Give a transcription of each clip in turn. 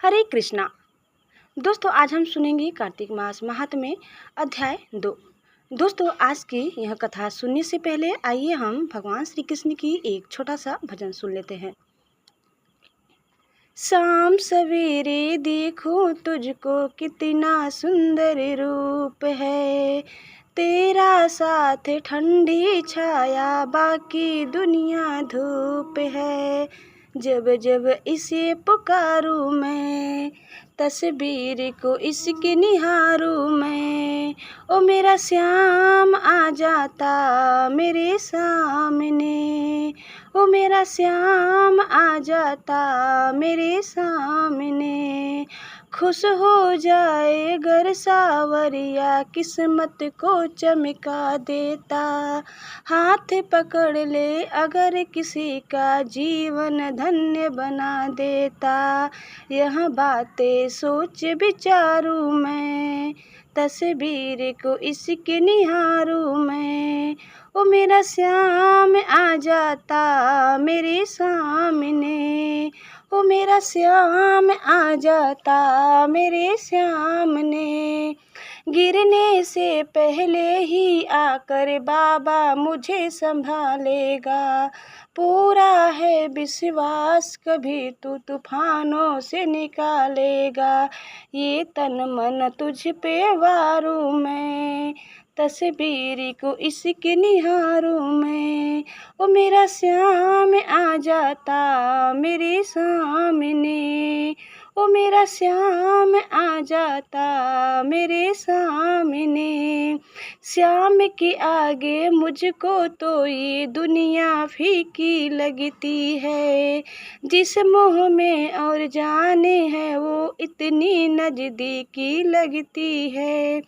हरे कृष्णा। दोस्तों, आज हम सुनेंगे कार्तिक मास महात्म्य अध्याय 2। दोस्तों, आज की यह कथा सुनने से पहले आइए हम भगवान श्री कृष्ण की एक छोटा सा भजन सुन लेते हैं। शाम सवेरे देखो तुझको कितना सुंदर रूप है, तेरा साथ ठंडी छाया बाकी दुनिया धूप है। जब जब इसे पुकारूं मैं, तस्वीर को इसकी निहारूं मैं, ओ मेरा श्याम आ जाता मेरे सामने, ओ मेरा श्याम आ जाता मेरे सामने। खुश हो जाए अगर सावरिया किस्मत को चमका देता, हाथ पकड़ ले अगर किसी का जीवन धन्य बना देता। यह बातें सोच विचारूं मैं, तस्वीर को इसके निहारूं मैं, ओ मेरा श्याम आ जाता मेरे सामने, ओ मेरा श्याम आ जाता मेरे सामने। गिरने से पहले ही आकर बाबा मुझे संभालेगा, पूरा है विश्वास कभी तू तूफानों से निकालेगा। ये तन मन तुझ पे वारूं मैं, तस्वीर को इसके निहारूं मैं, ओ मेरा श्याम आ जाता मेरे सामने, ओ मेरा श्याम आ जाता मेरे सामने। श्याम के आगे मुझको तो ये दुनिया फीकी लगती है, जिस मोह में और जाने है वो इतनी नजदीकी लगती है।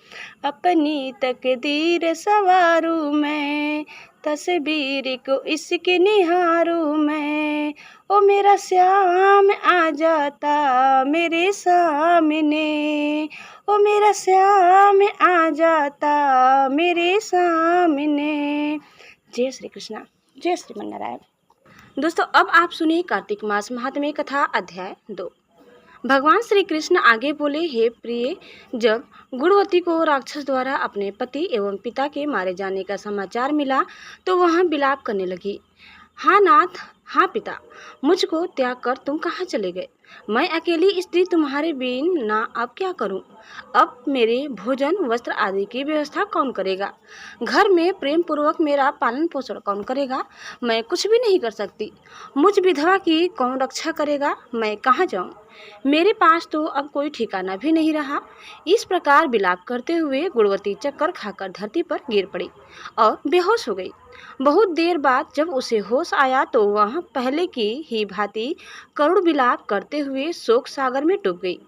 अपनी तकदीर सवारूं मैं, तस्वीर को इसके निहारूं मैं, ओ मेरा श्याम आ जाता मेरे सामने, ओ मेरा श्याम आ जाता मेरे सामने। जय श्री कृष्णा, जय श्रीमन नारायण। दोस्तों, अब आप सुनिए कार्तिक मास महात्म्य कथा अध्याय 2। भगवान श्री कृष्ण आगे बोले, हे प्रिय, जब गुणवती को राक्षस द्वारा अपने पति एवं पिता के मारे जाने का समाचार मिला तो वह विलाप करने लगी। हाँ नाथ, हाँ पिता, मुझको त्याग कर तुम कहाँ चले गए? मैं अकेली स्त्री तुम्हारे बिन ना अब क्या करूं? अब मेरे भोजन वस्त्र आदि की व्यवस्था कौन करेगा? घर में प्रेम पूर्वक मेरा पालन पोषण कौन करेगा? मैं कुछ भी नहीं कर सकती। मुझ विधवा की कौन रक्षा करेगा? मैं कहाँ जाऊं? मेरे पास तो अब कोई ठिकाना भी नहीं रहा। इस प्रकार विलाप करते हुए गुणवती चक्कर खाकर धरती पर गिर पड़ी और बेहोश हो गई। बहुत देर बाद जब उसे होश आया तो वह पहले की ही भांति करुण विलाप करते हुए शोक सागर में डूब गई।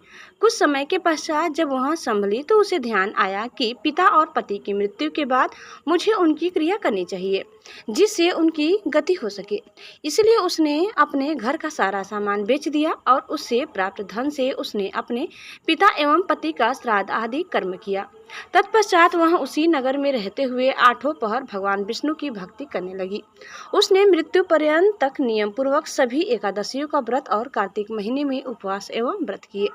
कुछ समय के पश्चात जब वह संभली तो उसे ध्यान आया कि पिता और पति की मृत्यु के बाद मुझे उनकी क्रिया करनी चाहिए, जिससे उनकी गति हो सके। इसलिए उसने अपने घर का सारा सामान बेच दिया और उससे प्राप्त धन से उसने अपने पिता एवं पति का श्राद्ध आदि कर्म किया। तत्पश्चात वह उसी नगर में रहते हुए 8 पहर भगवान विष्णु की भक्ति करने लगी। उसने मृत्यु पर्यंत तक नियम पूर्वक सभी एकादशियों का व्रत और कार्तिक महीने में उपवास एवं व्रत किए।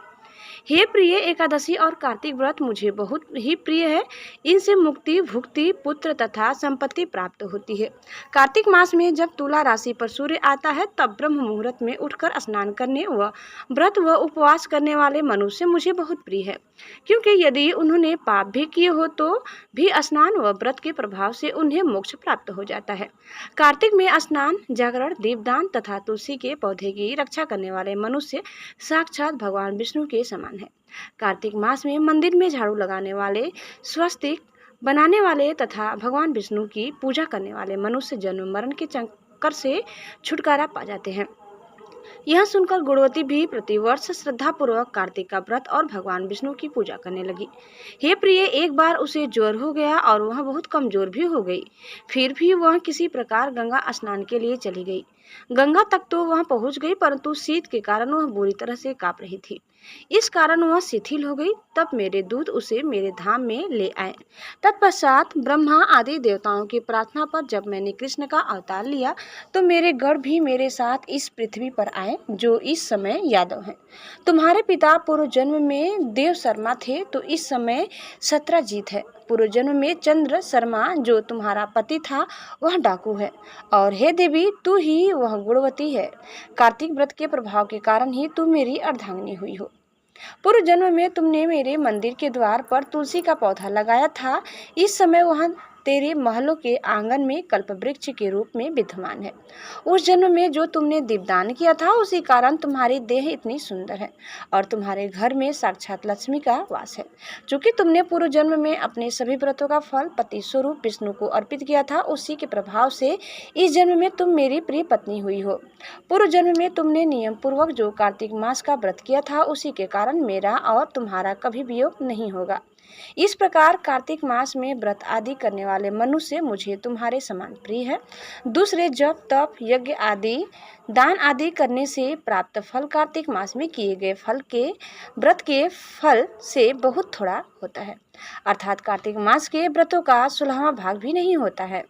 हे प्रिय, एकादशी और कार्तिक व्रत मुझे बहुत ही प्रिय है। इनसे मुक्ति, भुक्ति, पुत्र तथा संपत्ति प्राप्त होती है। कार्तिक मास में जब तुला राशि पर सूर्य आता है तब ब्रह्म मुहूर्त में उठकर स्नान करने व व्रत व उपवास करने वाले मनुष्य मुझे बहुत प्रिय है, क्योंकि यदि उन्होंने पाप भी किए हो तो भी स्नान व व्रत के प्रभाव से उन्हें मोक्ष प्राप्त हो जाता है। कार्तिक में स्नान, जागरण, दीपदान तथा तुलसी के पौधे की रक्षा करने वाले मनुष्य साक्षात भगवान विष्णु के समान है। कार्तिक मास में मंदिर में झाड़ू लगाने वाले, स्वस्तिक बनाने वाले तथा भगवान विष्णु की पूजा करने वाले मनुष्य जन्म मरण के चक्कर से छुटकारा पा जाते हैं। यह सुनकर गुणवती भी प्रतिवर्ष श्रद्धापूर्वक कार्तिक का व्रत और भगवान विष्णु की पूजा करने लगी। हे प्रिय, एक बार उसे ज्वर हो गया और वह बहुत कमजोर भी हो गई। फिर भी वह किसी प्रकार गंगा स्नान के लिए चली गई। गंगा तक तो वह पहुंच गई, परंतु शीत के कारण वह बुरी तरह से कांप रही थी। इस कारण वह शिथिल हो गई। तब मेरे दूत उसे मेरे धाम में ले आए। तत्पश्चात ब्रह्मा आदि देवताओं की प्रार्थना पर जब मैंने कृष्ण का अवतार लिया तो मेरे गण भी मेरे साथ इस पृथ्वी पर आए, जो इस समय यादव हैं। तुम्हारे पिता पूर्व जन्म में देव शर्मा थे, तो इस समय सत्रजीत है। पूर्व जन्म में चंद्र शर्मा जो तुम्हारा पति था वह डाकू है, और हे देवी तू ही वह गुणवती है। कार्तिक व्रत के प्रभाव के कारण ही तू मेरी अर्धांगिनी हुई हो। पूर्व जन्म में तुमने मेरे मंदिर के द्वार पर तुलसी का पौधा लगाया था। इस समय वह तेरे महलों के आंगन में कल्प वृक्ष के रूप में विद्यमान है। उस जन्म में जो तुमने दीपदान किया था उसी कारण तुम्हारी देह इतनी सुंदर है, और तुम्हारे घर में साक्षात लक्ष्मी का वास है। चूंकि तुमने पूर्व जन्म में अपने सभी व्रतों का फल पति स्वरूप विष्णु को अर्पित किया था, उसी के प्रभाव से इस जन्म में तुम मेरी प्रिय पत्नी हुई हो। पूर्व जन्म में तुमने नियम पूर्वक जो कार्तिक मास का व्रत किया था, उसी के कारण मेरा और तुम्हारा कभी वियोग नहीं होगा। इस प्रकार कार्तिक मास में व्रत आदि करने वाले मनुष्य मुझे तुम्हारे समान प्रिय है। दूसरे जप तप यज्ञ आदि दान आदि करने से प्राप्त फल कार्तिक मास में किए गए फल के व्रत के फल से बहुत थोड़ा होता है, अर्थात कार्तिक मास के व्रतों का 16वां भाग भी नहीं होता है।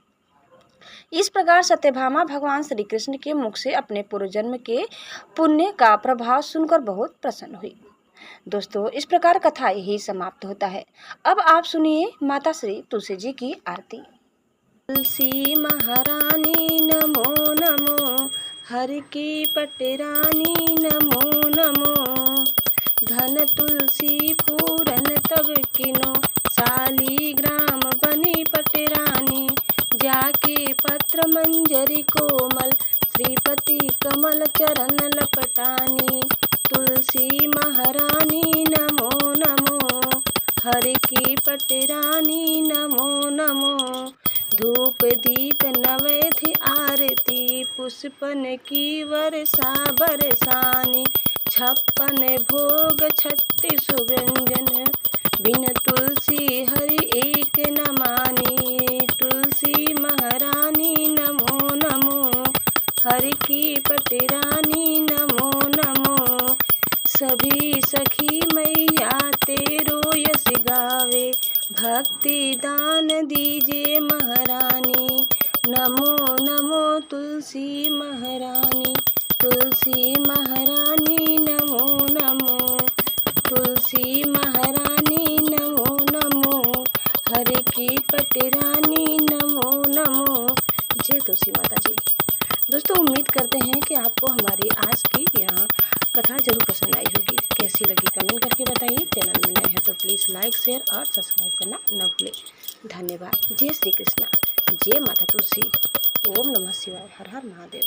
इस प्रकार सत्यभामा भगवान श्री कृष्ण के मुख से अपने पूर्व जन्म के पुण्य का प्रभाव सुनकर बहुत प्रसन्न हुई। दोस्तों, इस प्रकार कथा यही समाप्त होता है। अब आप सुनिए माता श्री तुलसी जी की आरती। तुलसी महारानी नमो नमो, हर की पटरानी नमो नमो। धन तुलसी पूरन तब किनो, शालीग्राम बनी पटरानी। जाके पत्र मंजरी कोमल, श्रीपति कमल चरण लपटानी। तुलसी महारानी नमो नमो, हर की पटरानी नमो नमो। धूप दीप नवैध आरती, पुष्पन की वर्षा बरसानी। 56 भोग 36 व्यंजन, बिन तुलसी हरि एक न मानी। तुलसी महारानी नमो नमो, हर की पटरानी नमो नमो। सभी सखी मैया तेरो यश गावे, भक्ति दान दीजे महारानी। नमो नमो तुलसी महारानी, तुलसी महारानी नमो नमो। तुलसी महारानी नमो नमो, हर की पटरानी नमो नमो। जय तुलसी माता जी। दोस्तों, उम्मीद करते हैं कि आपको हमारी आज की यह कथा जरूर पसंद आई होगी। कैसी लगी कमेंट करके बताइए। चैनल में नए हैं तो प्लीज़ लाइक शेयर और सब्सक्राइब करना न भूलें। धन्यवाद। जय श्री कृष्णा, जय माता तुलसी। ओम नमः शिवाय। हर हर महादेव।